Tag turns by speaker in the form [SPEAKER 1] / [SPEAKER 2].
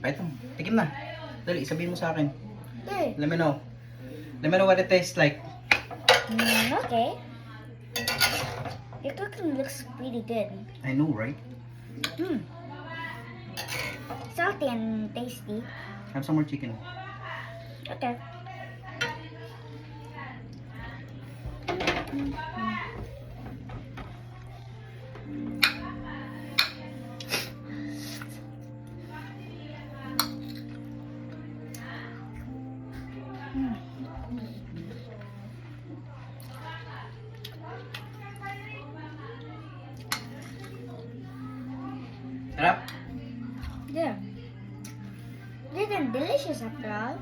[SPEAKER 1] Kahit mo. Tikim na. Dali, sabihin mo sa akin.
[SPEAKER 2] Okay.
[SPEAKER 1] Let me know. Let me know what it tastes like.
[SPEAKER 2] Okay. Your cooking looks pretty good.
[SPEAKER 1] I know, right?
[SPEAKER 2] Salty and tasty.
[SPEAKER 1] Have some more chicken.
[SPEAKER 2] Okay.
[SPEAKER 1] Sarap?
[SPEAKER 2] Yeah. They're delicious after all.